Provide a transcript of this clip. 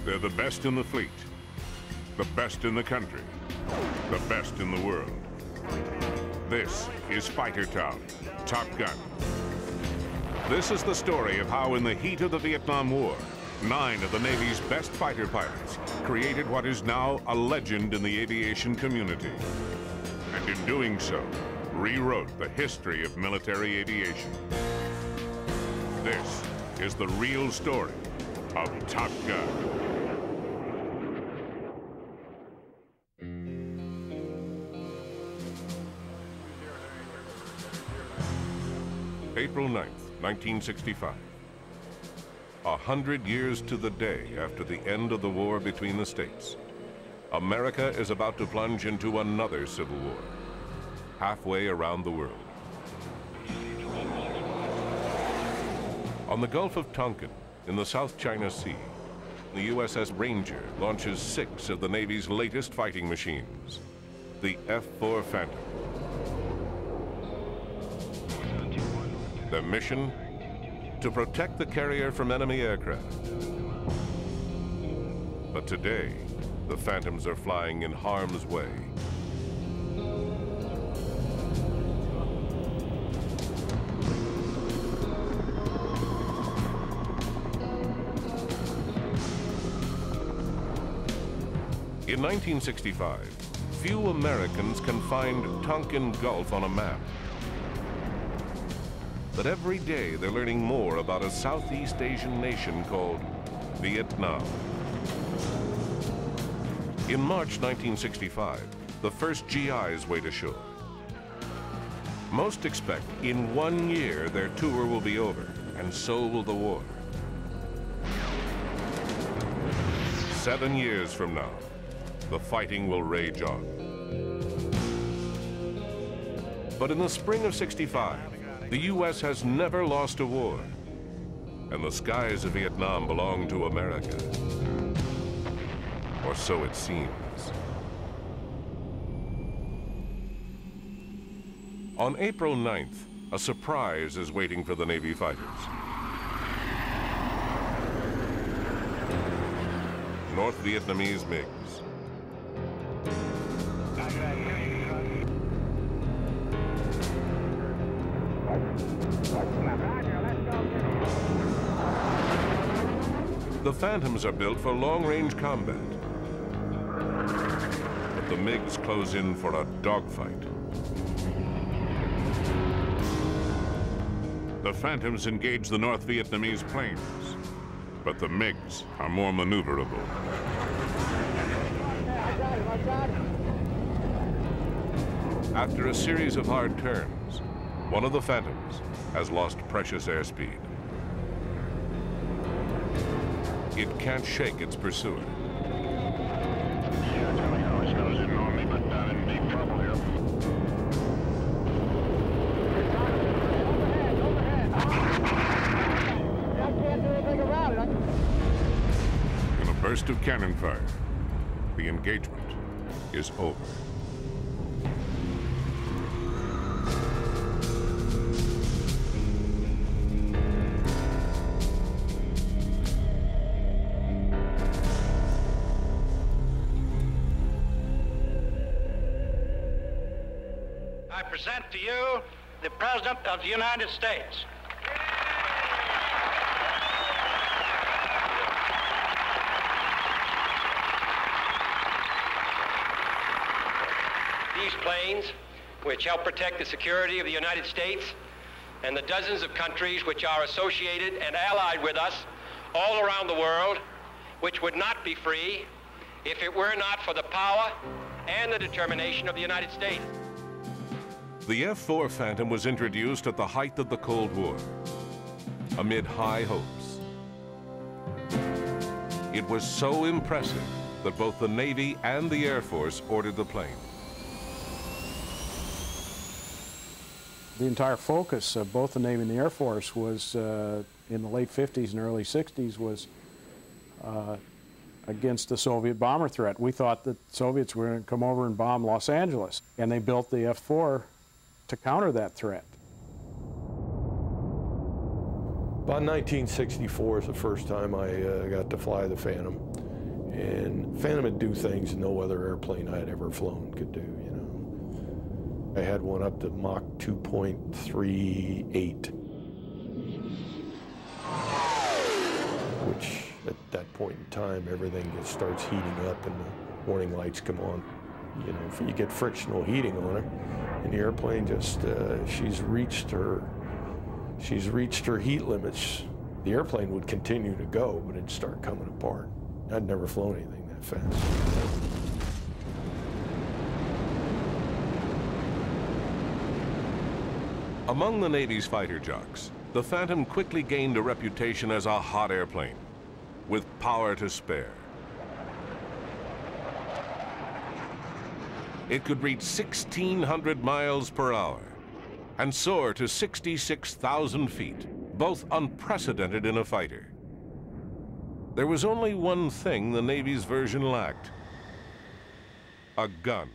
They're the best in the fleet, the best in the country, the best in the world. This is Fighter Town, Top Gun. This is the story of how in the heat of the Vietnam War, 9 of the Navy's best fighter pilots created what is now a legend in the aviation community. And in doing so, rewrote the history of military aviation. This is the real story of Top Gun. April 9th, 1965. 100 years to the day after the end of the war between the states, America is about to plunge into another civil war, halfway around the world. On the Gulf of Tonkin, in the South China Sea, the USS Ranger launches 6 of the Navy's latest fighting machines, the F-4 Phantom. Their mission? To protect the carrier from enemy aircraft. But today, the Phantoms are flying in harm's way. In 1965, few Americans can find Tonkin Gulf on a map. But every day they're learning more about a Southeast Asian nation called Vietnam. In March 1965, the first GIs wade ashore. Most expect in 1 year their tour will be over, and so will the war. 7 years from now, the fighting will rage on. But in the spring of '65, the U.S. has never lost a war, and the skies of Vietnam belong to America. Or so it seems. On April 9th, a surprise is waiting for the Navy fighters. North Vietnamese MiGs. The Phantoms are built for long-range combat, but the MiGs close in for a dogfight. The Phantoms engage the North Vietnamese planes, but the MiGs are more maneuverable. After a series of hard turns, one of the Phantoms has lost precious airspeed. It can't shake its pursuer. In a burst of cannon fire, the engagement is over. I present to you the President of the United States. These planes, which help protect the security of the United States and the dozens of countries which are associated and allied with us all around the world, which would not be free if it were not for the power and the determination of the United States. The F-4 Phantom was introduced at the height of the Cold War, amid high hopes. It was so impressive that both the Navy and the Air Force ordered the plane. The entire focus of both the Navy and the Air Force was, in the late 50s and early 60s, was against the Soviet bomber threat. We thought that Soviets were going to come over and bomb Los Angeles, and they built the F-4 to counter that threat. About 1964 is the first time I got to fly the Phantom. And Phantom would do things no other airplane I had ever flown could do, you know. I had one up to Mach 2.38, which at that point in time, everything starts heating up and the warning lights come on. You know, if you get frictional heating on her, and the airplane just, she's reached her heat limits. The airplane would continue to go, but it'd start coming apart. I'd never flown anything that fast. Among the Navy's fighter jocks, the Phantom quickly gained a reputation as a hot airplane, with power to spare. It could reach 1,600 miles per hour and soar to 66,000 feet, both unprecedented in a fighter. There was only one thing the Navy's version lacked: a gun.